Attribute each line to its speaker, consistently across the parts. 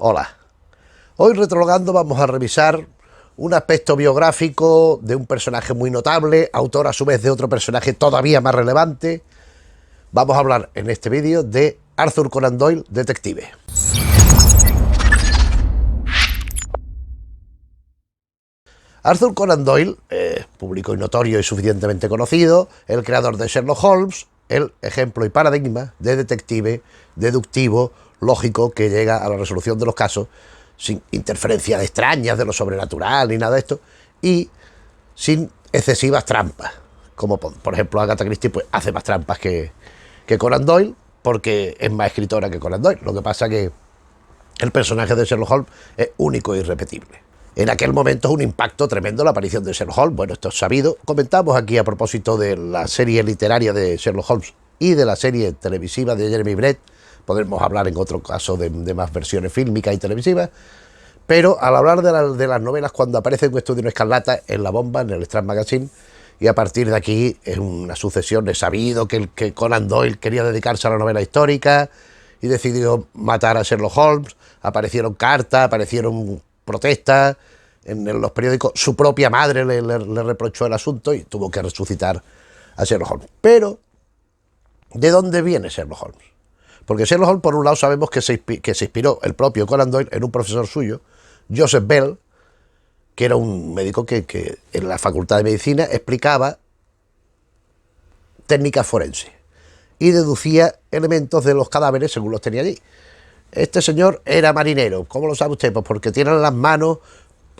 Speaker 1: Hola, hoy Retrologando vamos a revisar un aspecto biográfico de un personaje muy notable, autor a su vez de otro personaje todavía más relevante. Vamos a hablar en este vídeo de Arthur Conan Doyle, detective. Arthur Conan Doyle, público y notorio y suficientemente conocido, el creador de Sherlock Holmes, el ejemplo y paradigma de detective deductivo, lógico, que llega a la resolución de los casos sin interferencias extrañas de lo sobrenatural ni nada de esto, y sin excesivas trampas, como por ejemplo Agatha Christie pues hace más trampas que Conan Doyle, porque es más escritora que Conan Doyle. Lo que pasa que el personaje de Sherlock Holmes es único e irrepetible. En aquel momento es un impacto tremendo la aparición de Sherlock Holmes. Bueno, esto es sabido. Comentamos aquí a propósito de la serie literaria de Sherlock Holmes y de la serie televisiva de Jeremy Brett. Podremos hablar en otro caso de más versiones fílmicas y televisivas. Pero al hablar de las novelas, cuando aparece un estudio en Escarlata en La Bomba, en el Strand Magazine, y a partir de aquí es una sucesión. He sabido que Conan Doyle quería dedicarse a la novela histórica y decidió matar a Sherlock Holmes. Aparecieron cartas, aparecieron protestas en los periódicos. Su propia madre le reprochó el asunto y tuvo que resucitar a Sherlock Holmes. Pero, ¿de dónde viene Sherlock Holmes? Porque Sherlock Holmes, por un lado, sabemos que se inspiró el propio Conan Doyle en un profesor suyo, Joseph Bell, que era un médico que en la Facultad de Medicina explicaba técnicas forenses y deducía elementos de los cadáveres según los tenía allí. Este señor era marinero. ¿Cómo lo sabe usted? Pues porque tiene las manos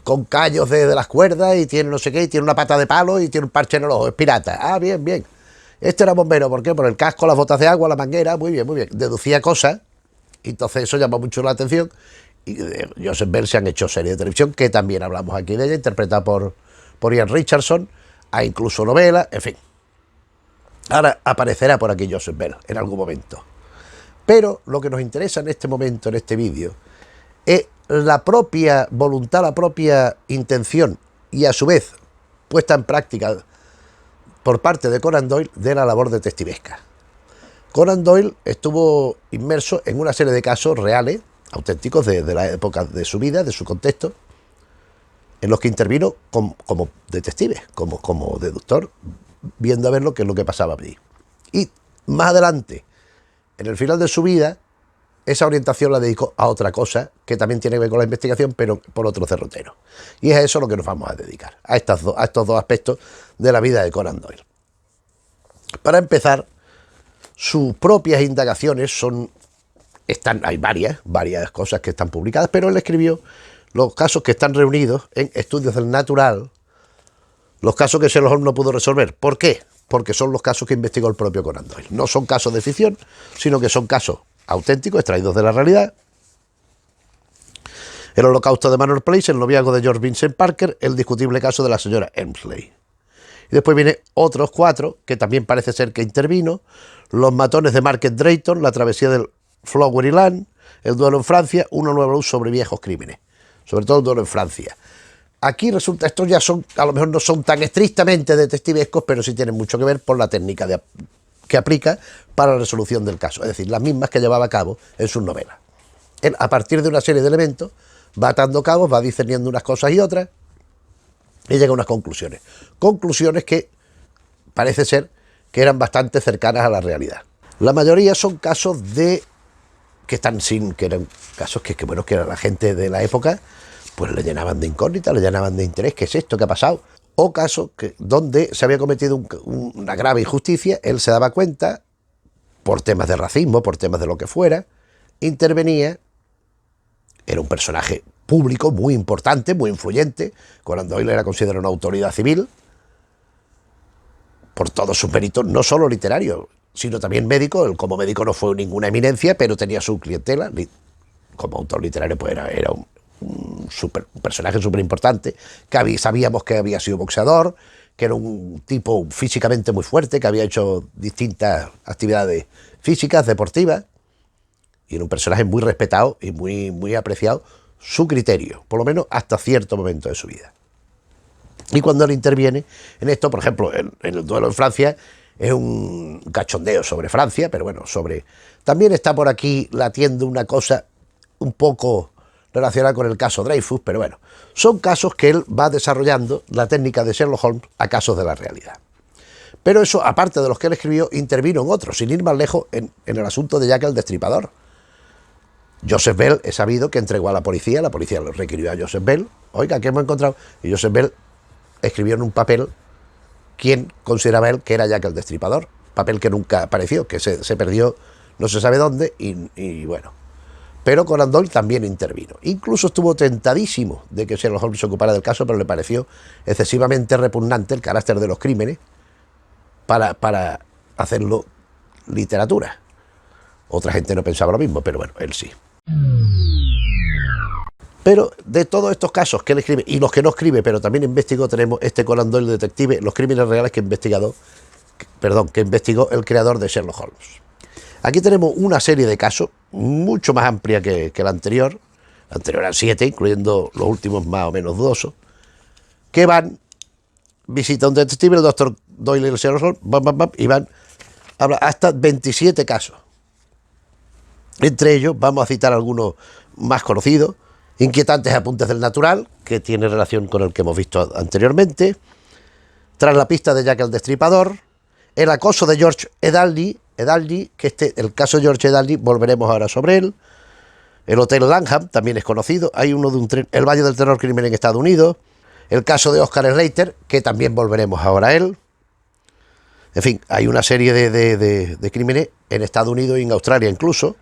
Speaker 1: con callos de las cuerdas y tiene no sé qué, y tiene una pata de palo y tiene un parche en el ojo. Es pirata. Ah, bien, bien. Este era bombero. ¿Por qué? Por el casco, las botas de agua, la manguera. Muy bien, muy bien. Deducía cosas. Entonces eso llamó mucho la atención. Y de Joseph Bell se han hecho series de televisión, que también hablamos aquí de ella, interpretada por Ian Richardson. Hay incluso novelas, en fin. Ahora aparecerá por aquí Joseph Bell en algún momento. Pero lo que nos interesa en este momento, en este vídeo, es la propia voluntad, la propia intención y a su vez puesta en práctica por parte de Conan Doyle de la labor detectivesca. Conan Doyle estuvo inmerso en una serie de casos reales, auténticos de la época de su vida, de su contexto, en los que intervino como detective, como deductor, viendo a ver lo que pasaba allí. Y más adelante, en el final de su vida, esa orientación la dedicó a otra cosa que también tiene que ver con la investigación, pero por otro derrotero. Y es a eso lo que nos vamos a dedicar, a estos dos aspectos de la vida de Conan Doyle. Para empezar, sus propias indagaciones hay varias cosas que están publicadas, pero él escribió los casos que están reunidos en Estudios del Natural, los casos que Sherlock Holmes no pudo resolver. ¿Por qué? Porque son los casos que investigó el propio Conan Doyle. No son casos de ficción, sino que son casos auténticos, extraídos de la realidad. El holocausto de Manor Place, el noviazgo de George Vincent Parker, el discutible caso de la señora Elmsley. Y después vienen otros 4, que también parece ser que intervino: los matones de Market Drayton, la travesía del Flowery Land, el duelo en Francia, una nueva luz sobre viejos crímenes. Sobre todo el duelo en Francia. Aquí resulta, estos ya son, a lo mejor no son tan estrictamente detectivescos, pero sí tienen mucho que ver por la técnica que aplica para la resolución del caso. Es decir, las mismas que llevaba a cabo en sus novelas. Él, a partir de una serie de elementos, va atando cabos, va discerniendo unas cosas y otras, y llega a unas conclusiones. Conclusiones que parece ser que eran bastante cercanas a la realidad. La mayoría son casos que eran casos que la gente de la época pues le llenaban de incógnitas, le llenaban de interés. ¿Qué es esto? ¿Qué ha pasado? O casos donde se había cometido una grave injusticia, él se daba cuenta, por temas de racismo, por temas de lo que fuera, intervenía. Era un personaje público muy importante, muy influyente. Conan Doyle era considerado una autoridad civil por todos sus méritos, no solo literarios, sino también médico. Él como médico no fue ninguna eminencia, pero tenía su clientela. Como autor literario pues era un personaje súper importante, que sabíamos que había sido boxeador, que era un tipo físicamente muy fuerte, que había hecho distintas actividades físicas, deportivas, y era un personaje muy respetado y muy apreciado, su criterio, por lo menos hasta cierto momento de su vida. Y cuando él interviene en esto, por ejemplo, en el duelo en Francia, es un cachondeo sobre Francia, pero bueno, también está por aquí latiendo una cosa un poco relacionada con el caso Dreyfus, pero bueno, son casos que él va desarrollando la técnica de Sherlock Holmes a casos de la realidad. Pero eso, aparte de los que él escribió, intervino en otros, sin ir más lejos, en el asunto de Jack el Destripador. Joseph Bell es sabido que entregó a la policía lo requirió a Joseph Bell, oiga, ¿qué hemos encontrado? Y Joseph Bell escribió en un papel quién consideraba él que era Jack el Destripador, papel que nunca apareció, que se perdió no se sabe dónde, y bueno. Pero Conan Doyle también intervino. Incluso estuvo tentadísimo de que Sherlock Holmes se ocupara del caso, pero le pareció excesivamente repugnante el carácter de los crímenes para hacerlo literatura. Otra gente no pensaba lo mismo, pero bueno, él sí. Pero de todos estos casos que él escribe, y los que no escribe, pero también investigó, tenemos este Conan Doyle detective, los crímenes reales que investigó el creador de Sherlock Holmes. Aquí tenemos una serie de casos mucho más amplia que la anterior. La anterior eran 7, incluyendo los últimos más o menos dudosos, que van, visita a un detective, el doctor Doyle y el Sherlock Holmes, y van hasta 27 casos. Entre ellos vamos a citar algunos más conocidos: Inquietantes apuntes del natural, que tiene relación con el que hemos visto anteriormente; Tras la pista de Jack el Destripador; El acoso de George Edalji, que el caso de George Edalji, volveremos ahora sobre él; El Hotel Langham, también es conocido; hay uno de un tren; El Valle del Terror, crimen en Estados Unidos; el caso de Oscar Slater, que también volveremos ahora a él. En fin, hay una serie de crímenes en Estados Unidos y en Australia incluso.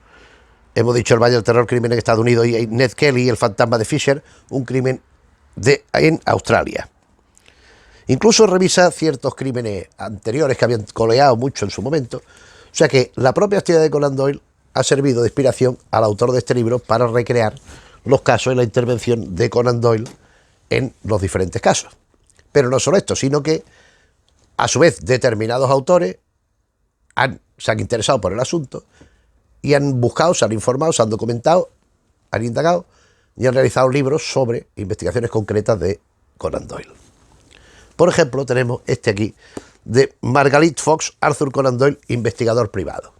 Speaker 1: Hemos dicho el Valle del Terror, crimen en Estados Unidos, y Ned Kelly, el fantasma de Fisher, un crimen en Australia. Incluso revisa ciertos crímenes anteriores que habían coleado mucho en su momento. O sea que la propia actividad de Conan Doyle ha servido de inspiración al autor de este libro para recrear los casos y la intervención de Conan Doyle en los diferentes casos. Pero no solo esto, sino que a su vez determinados autores se han interesado por el asunto y han buscado, se han informado, se han documentado, han indagado y han realizado libros sobre investigaciones concretas de Conan Doyle. Por ejemplo, tenemos este aquí, de Margalit Fox, Arthur Conan Doyle, investigador privado.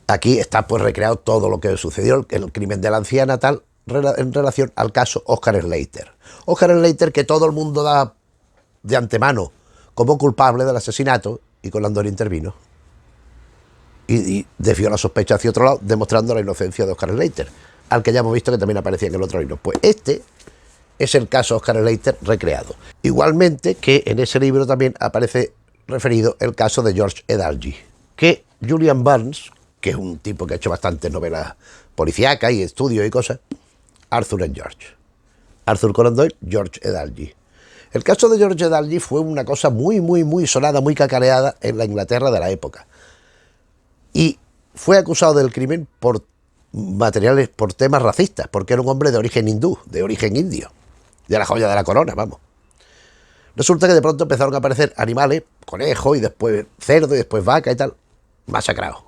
Speaker 1: Aquí está pues recreado todo lo que sucedió, el crimen de la anciana tal, en relación al caso Oscar Slater. Oscar Slater, que todo el mundo da de antemano como culpable del asesinato, y Conan Doyle intervino y desvió la sospecha hacia otro lado, demostrando la inocencia de Oscar Slater, al que ya hemos visto que también aparecía en el otro libro. Pues este es el caso Oscar Slater recreado. Igualmente que en ese libro también aparece referido el caso de George Edalji, que Julian Barnes, que es un tipo que ha hecho bastantes novelas policíacas y estudios y cosas, Arthur and George. Arthur Conan Doyle, George Edalji. El caso de George Edalji fue una cosa muy sonada, muy cacareada en la Inglaterra de la época. Y fue acusado del crimen por temas racistas, porque era un hombre de origen hindú, de origen indio, de la joya de la corona, vamos. Resulta que de pronto empezaron a aparecer animales, conejos, y después cerdo, y después vaca y tal, masacrados,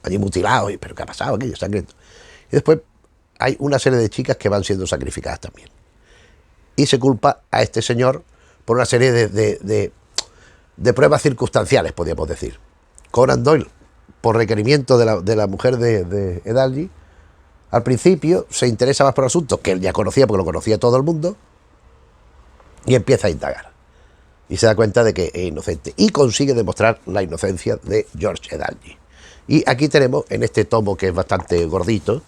Speaker 1: allí mutilados. ¿Pero qué ha pasado aquí? Sangriento. Y después hay una serie de chicas que van siendo sacrificadas también. Y se culpa a este señor por una serie de pruebas circunstanciales, podríamos decir. Conan Doyle, por requerimiento de la mujer de Edalji, al principio se interesa más por el asunto, que él ya conocía, porque lo conocía todo el mundo, y empieza a indagar. Y se da cuenta de que es inocente, y consigue demostrar la inocencia de George Edalji. Y aquí tenemos, en este tomo que es bastante gordito,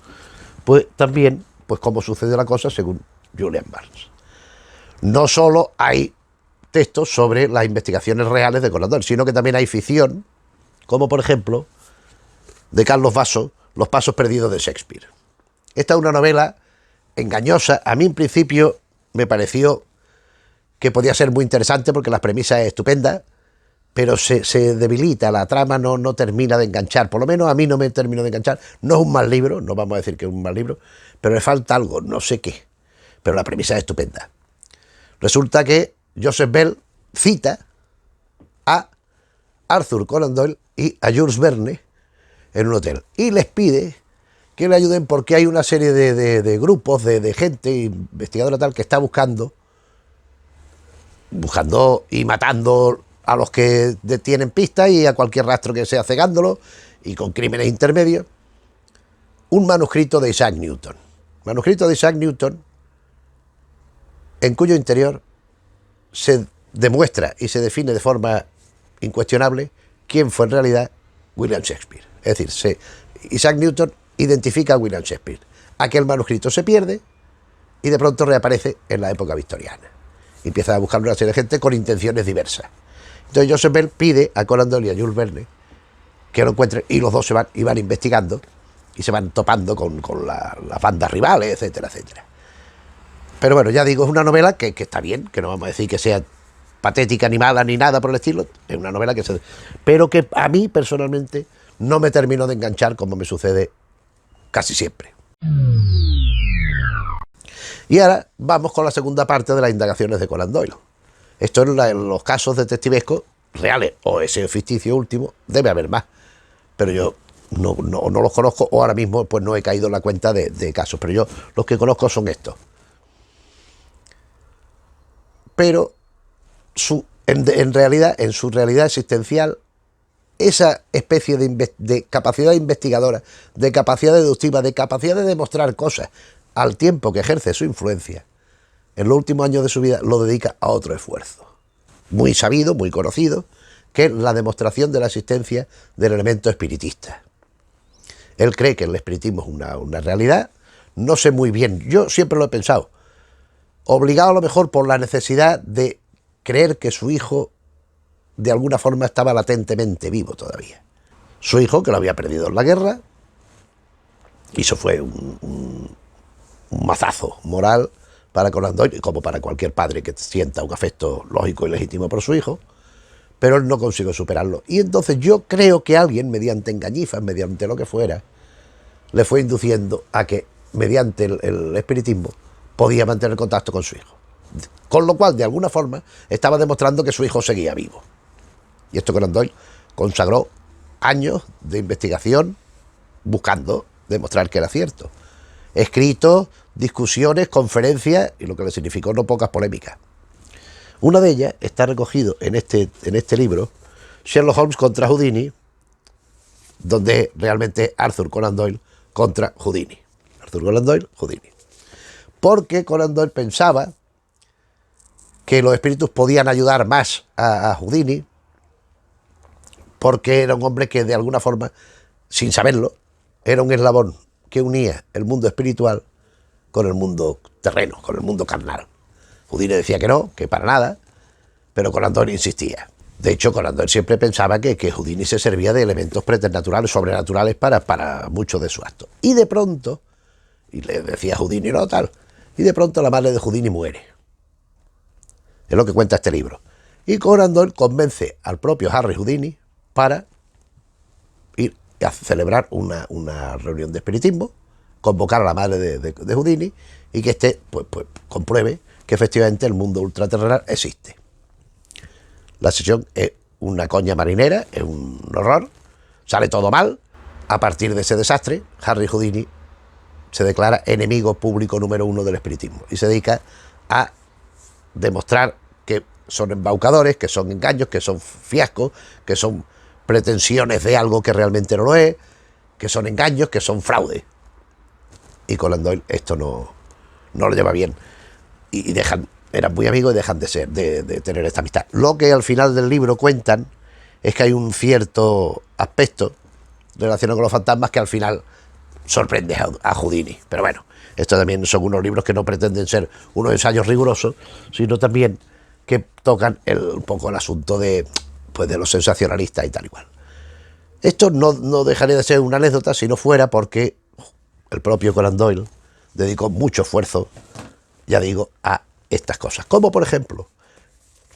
Speaker 1: pues también pues cómo sucede la cosa según Julian Barnes. No solo hay textos sobre las investigaciones reales de Conan Doyle, sino que también hay ficción, como por ejemplo de Carlos Basso, Los pasos perdidos de Shakespeare. Esta es una novela engañosa. A mí en principio me pareció que podía ser muy interesante porque la premisa es estupenda, pero se debilita, la trama no termina de enganchar, por lo menos a mí no me terminó de enganchar. No es un mal libro, no vamos a decir que es un mal libro, pero le falta algo, no sé qué, pero la premisa es estupenda. Resulta que Joseph Bell cita a Arthur Conan Doyle y a Jules Verne en un hotel y les pide que le ayuden porque hay una serie de grupos de gente investigadora tal que está buscando y matando a los que tienen pistas y a cualquier rastro que sea, cegándolo, y con crímenes intermedios, un manuscrito de Isaac Newton. manuscrito de Isaac Newton, en cuyo interior se demuestra y se define de forma incuestionable quién fue en realidad William Shakespeare. Es decir, Isaac Newton identifica a William Shakespeare. Aquel manuscrito se pierde y de pronto reaparece en la época victoriana. Y empieza a buscar una serie de gente con intenciones diversas. Entonces Joseph Bell pide a Conan Doyle y a Jules Verne que lo encuentren, y los dos van investigando y se van topando con las bandas rivales, etcétera, etcétera. Pero bueno, ya digo, es una novela que está bien, que no vamos a decir que sea patética ni mala ni nada por el estilo, es una novela pero que a mí personalmente no me terminó de enganchar, como me sucede casi siempre. Y ahora vamos con la segunda parte de las indagaciones de Conan Doyle. Esto en los casos detectivescos reales o ese ficticio último, debe haber más, pero yo no los conozco, o ahora mismo pues no he caído en la cuenta de casos, pero yo los que conozco son estos. Pero en su realidad existencial, esa especie de capacidad investigadora, de capacidad deductiva, de capacidad de demostrar cosas al tiempo que ejerce su influencia, en los últimos años de su vida lo dedica a otro esfuerzo, muy sabido, muy conocido, que es la demostración de la existencia del elemento espiritista. Él cree que el espiritismo es una realidad, no sé muy bien, yo siempre lo he pensado, obligado a lo mejor por la necesidad de creer que su hijo de alguna forma estaba latentemente vivo todavía. Su hijo, que lo había perdido en la guerra, y eso fue un mazazo moral para Conan Doyle, como para cualquier padre que sienta un afecto lógico y legítimo por su hijo, pero él no consiguió superarlo. Y entonces yo creo que alguien, mediante engañifas, mediante lo que fuera, le fue induciendo a que, mediante el espiritismo, podía mantener contacto con su hijo. Con lo cual, de alguna forma, estaba demostrando que su hijo seguía vivo. Y esto Conan Doyle consagró años de investigación buscando demostrar que era cierto. Escritos, discusiones, conferencias, y lo que le significó no pocas polémicas. Una de ellas está recogido en este libro, Sherlock Holmes contra Houdini, donde realmente Arthur Conan Doyle contra Houdini. Arthur Conan Doyle, Houdini. Porque Conan Doyle pensaba que los espíritus podían ayudar más a Houdini, porque era un hombre que de alguna forma, sin saberlo, era un eslabón que unía el mundo espiritual con el mundo terreno, con el mundo carnal. Houdini decía que no, que para nada, pero Conan Doyle insistía. De hecho, Conan Doyle siempre pensaba que Houdini se servía de elementos preternaturales, sobrenaturales para muchos de sus actos. Y de pronto, y le decía a Houdini, no, tal, y de pronto la madre de Houdini muere. Es lo que cuenta este libro. Y Conan Doyle convence al propio Harry Houdini para ir a celebrar una reunión de espiritismo, convocar a la madre de Houdini y que éste pues compruebe que efectivamente el mundo ultraterrenal existe. La sesión es una coña marinera, es un horror, sale todo mal. A partir de ese desastre, Harry Houdini se declara enemigo público número 1 del espiritismo y se dedica a demostrar que son embaucadores, que son engaños, que son fiascos, que son pretensiones de algo que realmente no lo es, que son engaños, que son fraude. Y Conan Doyle esto no lo lleva bien. Y eran muy amigos y dejan de tener esta amistad. Lo que al final del libro cuentan es que hay un cierto aspecto relacionado con los fantasmas que al final sorprende a Houdini. Pero bueno, estos también son unos libros que no pretenden ser unos ensayos rigurosos, sino también que tocan un poco el asunto de los sensacionalistas y tal y cual. Esto no dejaría de ser una anécdota si no fuera porque el propio Conan Doyle dedicó mucho esfuerzo, ya digo, a estas cosas, como por ejemplo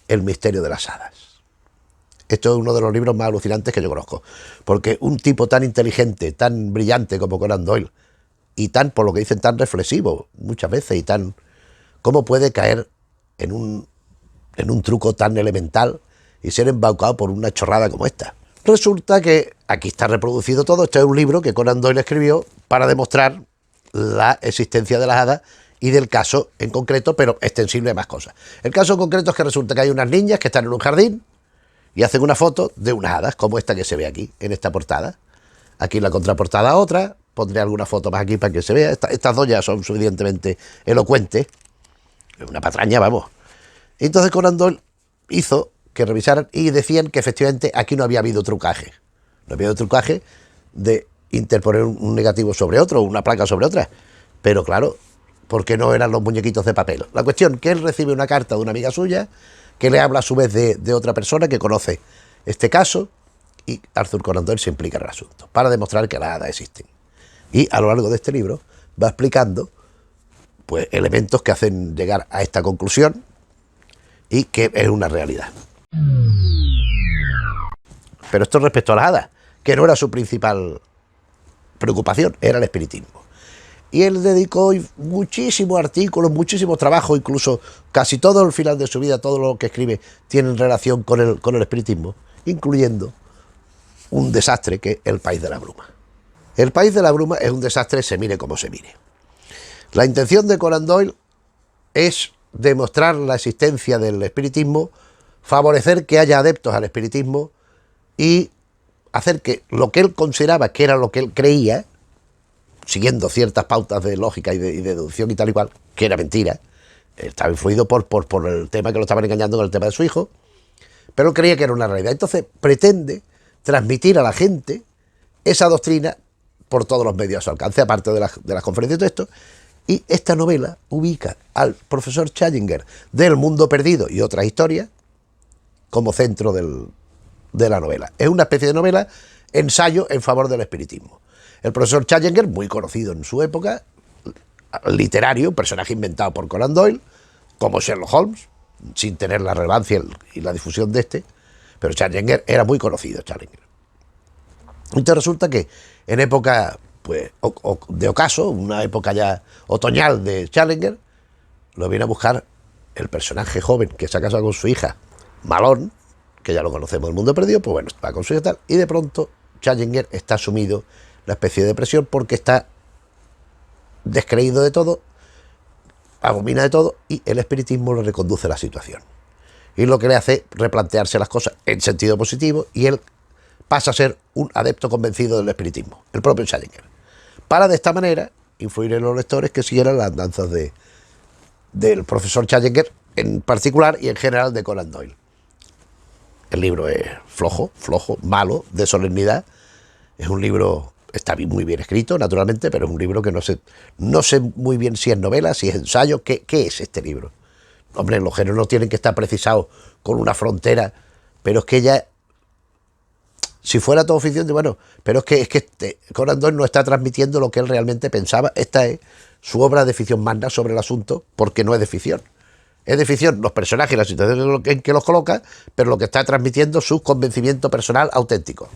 Speaker 1: El misterio de las hadas. Esto es uno de los libros más alucinantes que yo conozco, porque un tipo tan inteligente, tan brillante como Conan Doyle, y tan, por lo que dicen, tan reflexivo muchas veces, y tan, ¿cómo puede caer en un truco tan elemental y ser embaucado por una chorrada como esta? Resulta que aquí está reproducido todo. Este es un libro que Conan Doyle escribió para demostrar la existencia de las hadas y del caso en concreto, pero extensible a más cosas. El caso en concreto es que resulta que hay unas niñas que están en un jardín y hacen una foto de unas hadas, como esta que se ve aquí, en esta portada. Aquí en la contraportada otra, pondré alguna foto más aquí para que se vea. Estas dos ya son suficientemente elocuentes. Es una patraña, vamos. Entonces Conan Doyle hizo que revisaran y decían que efectivamente aquí no había habido trucaje. No había habido trucaje de interponer un negativo sobre otro, una placa sobre otra. Pero claro, porque no eran los muñequitos de papel. La cuestión que él recibe una carta de una amiga suya que le habla a su vez de otra persona que conoce este caso, y Arthur Conan Doyle se implica en el asunto para demostrar que las hadas existen. Y a lo largo de este libro va explicando pues elementos que hacen llegar a esta conclusión y que es una realidad. Pero esto respecto a las hadas, que no era su principal preocupación, era el espiritismo. Y él dedicó muchísimos artículos, muchísimos trabajos, incluso casi todo el final de su vida, todo lo que escribe tiene relación con el espiritismo, incluyendo un desastre que es El País de la Bruma. El País de la Bruma es un desastre, se mire como se mire. La intención de Conan Doyle es demostrar la existencia del espiritismo, favorecer que haya adeptos al espiritismo y hacer que lo que él consideraba que era lo que él creía, siguiendo ciertas pautas de lógica y de deducción y tal y cual, que era mentira, estaba influido por el tema que lo estaban engañando con el tema de su hijo, pero él creía que era una realidad. Entonces pretende transmitir a la gente esa doctrina por todos los medios a su alcance, aparte de las conferencias de texto. Y esta novela ubica al profesor Challenger del Mundo Perdido y otras historias como centro de la novela. Es una especie de novela, ensayo en favor del espiritismo. El profesor Challenger, muy conocido en su época, literario, un personaje inventado por Conan Doyle, como Sherlock Holmes, sin tener la relevancia y la difusión de este, pero Challenger era muy conocido, Challenger. Entonces resulta que en época pues, de ocaso, una época ya otoñal de Challenger, lo viene a buscar el personaje joven que se ha casado con su hija, Malone, que ya lo conocemos del Mundo Perdido, pues bueno, va con su hija tal, y de pronto Challenger está sumido en una especie de depresión porque está descreído de todo, abomina de todo, y el espiritismo le reconduce a la situación. Y lo que le hace replantearse las cosas en sentido positivo, y él pasa a ser un adepto convencido del espiritismo, el propio Challenger, para de esta manera influir en los lectores que siguieran las andanzas del profesor Challenger en particular y en general de Conan Doyle. El libro es flojo, malo, de solemnidad. Es un libro, está muy bien escrito, naturalmente, pero es un libro que no sé muy bien si es novela, si es ensayo. ¿Qué es este libro? Hombre, los géneros no tienen que estar precisados con una frontera, pero es que ya, si fuera todo ficción, bueno, pero es que Conan Doyle no está transmitiendo lo que él realmente pensaba. Esta es su obra de ficción magna sobre el asunto, porque no es de ficción. Es de ficción los personajes y las situaciones en que los coloca, pero lo que está transmitiendo es su convencimiento personal auténtico.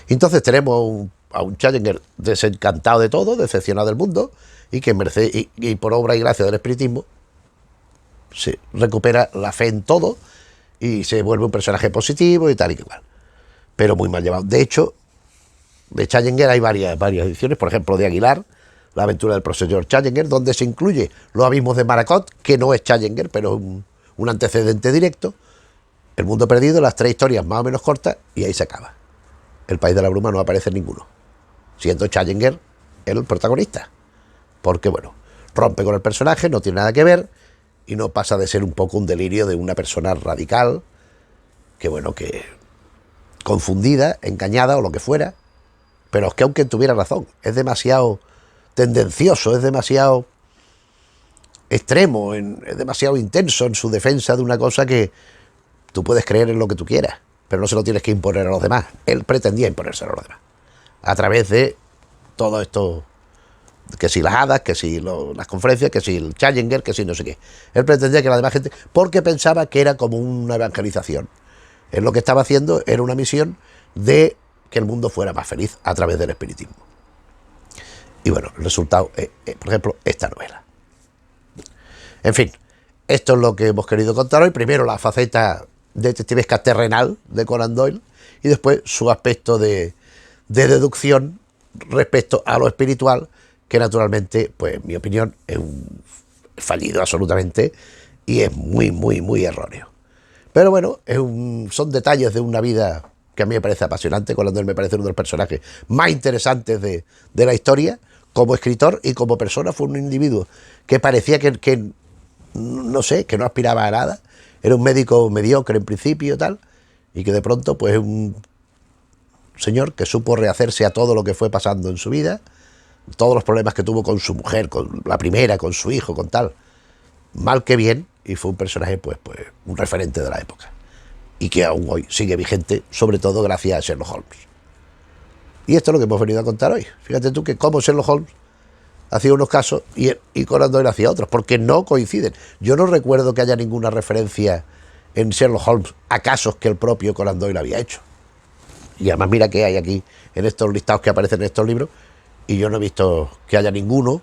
Speaker 1: Entonces tenemos a un Challenger desencantado de todo, decepcionado del mundo, y que y por obra y gracia del espiritismo se recupera la fe en todo y se vuelve un personaje positivo y tal y igual. Pero muy mal llevado. De hecho, de Challenger hay varias ediciones, por ejemplo, de Aguilar, La aventura del profesor Challenger, donde se incluye Los abismos de Maracot, que no es Challenger, pero es un antecedente directo, El Mundo Perdido, las 3 historias más o menos cortas, y ahí se acaba. El País de la Bruma no aparece en ninguno, siendo Challenger el protagonista, porque bueno, rompe con el personaje, no tiene nada que ver, y no pasa de ser un poco un delirio de una persona radical, que bueno, que confundida, engañada o lo que fuera, pero es que aunque tuviera razón, es demasiado tendencioso, es demasiado extremo, es demasiado intenso en su defensa de una cosa que tú puedes creer en lo que tú quieras, pero no se lo tienes que imponer a los demás. Él pretendía imponérselo a los demás, a través de todo esto, que si las hadas, que si las conferencias, que si el Challenger, que si no sé qué. Él pretendía que la demás gente, porque pensaba que era como una evangelización. Él lo que estaba haciendo era una misión de que el mundo fuera más feliz a través del espiritismo. Y bueno, el resultado es, por ejemplo, esta novela. En fin, esto es lo que hemos querido contar hoy. Primero la faceta detectivesca terrenal de Conan Doyle y después su aspecto de deducción respecto a lo espiritual, que naturalmente, pues en mi opinión, es un fallido absolutamente y es muy erróneo. Pero bueno, son detalles de una vida que a mí me parece apasionante. Conan Doyle me parece uno de los personajes más interesantes de la historia. Como escritor y como persona fue un individuo que parecía que no sé, que no aspiraba a nada. Era un médico mediocre en principio y tal, y que de pronto pues un señor que supo rehacerse a todo lo que fue pasando en su vida, todos los problemas que tuvo con su mujer, con la primera, con su hijo, con tal, mal que bien, y fue un personaje pues un referente de la época, y que aún hoy sigue vigente, sobre todo gracias a Sherlock Holmes. Y esto es lo que hemos venido a contar hoy. Fíjate tú que como Sherlock Holmes hacía unos casos y Conan Doyle hacía otros, porque no coinciden. Yo no recuerdo que haya ninguna referencia en Sherlock Holmes a casos que el propio Conan Doyle había hecho. Y además mira que hay aquí en estos listados que aparecen en estos libros, y yo no he visto que haya ninguno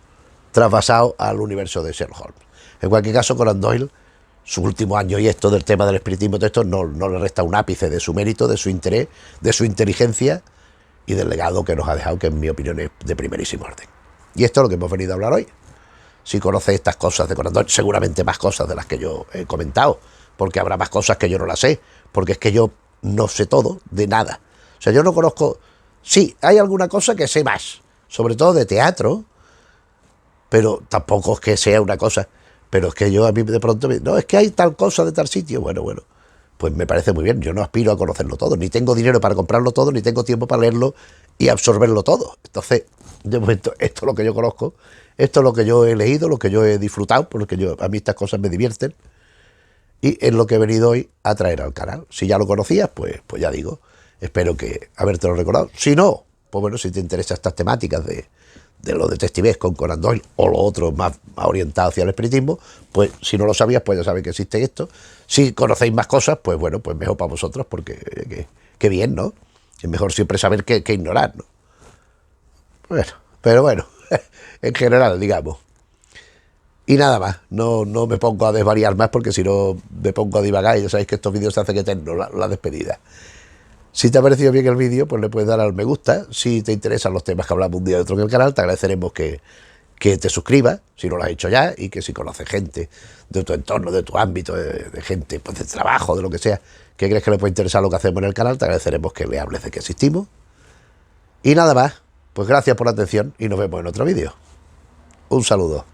Speaker 1: trasvasado al universo de Sherlock Holmes. En cualquier caso, Conan Doyle, su último año y esto del tema del espiritismo, todo esto, no le resta un ápice de su mérito, de su interés, de su inteligencia y del legado que nos ha dejado, que en mi opinión es de primerísimo orden. Y esto es lo que hemos venido a hablar hoy. Si conocéis estas cosas de Conan Doyle, seguramente más cosas de las que yo he comentado, porque habrá más cosas que yo no las sé, porque es que yo no sé todo de nada. O sea, yo no conozco... Sí, hay alguna cosa que sé más, sobre todo de teatro, pero tampoco es que sea una cosa... Pero es que yo a mí de pronto... No, es que hay tal cosa de tal sitio. Bueno, pues me parece muy bien. Yo no aspiro a conocerlo todo, ni tengo dinero para comprarlo todo, ni tengo tiempo para leerlo y absorberlo todo. Entonces, de momento, esto es lo que yo conozco, esto es lo que yo he leído, lo que yo he disfrutado, porque a mí estas cosas me divierten, y es lo que he venido hoy a traer al canal. Si ya lo conocías, pues ya digo, espero que habértelo recordado. Si no, pues bueno, si te interesan estas temáticas de lo detectives con Conan Doyle o lo otro más orientado hacia el espiritismo, pues si no lo sabías, pues ya sabéis que existe esto. Si conocéis más cosas, pues bueno, pues mejor para vosotros, porque qué bien, ¿no? Es mejor siempre saber que ignorar, ¿no? Bueno, pero bueno, en general, digamos. Y nada más, no me pongo a desvariar más, porque si no me pongo a divagar, y ya sabéis que estos vídeos se hacen eternos, la despedida. Si te ha parecido bien el vídeo, pues le puedes dar al me gusta. Si te interesan los temas que hablamos un día y otro en el canal, te agradeceremos que te suscribas, si no lo has hecho ya, y que si conoces gente de tu entorno, de tu ámbito, de gente pues de trabajo, de lo que sea, que crees que le puede interesar lo que hacemos en el canal, te agradeceremos que le hables de que existimos. Y nada más, pues gracias por la atención y nos vemos en otro vídeo. Un saludo.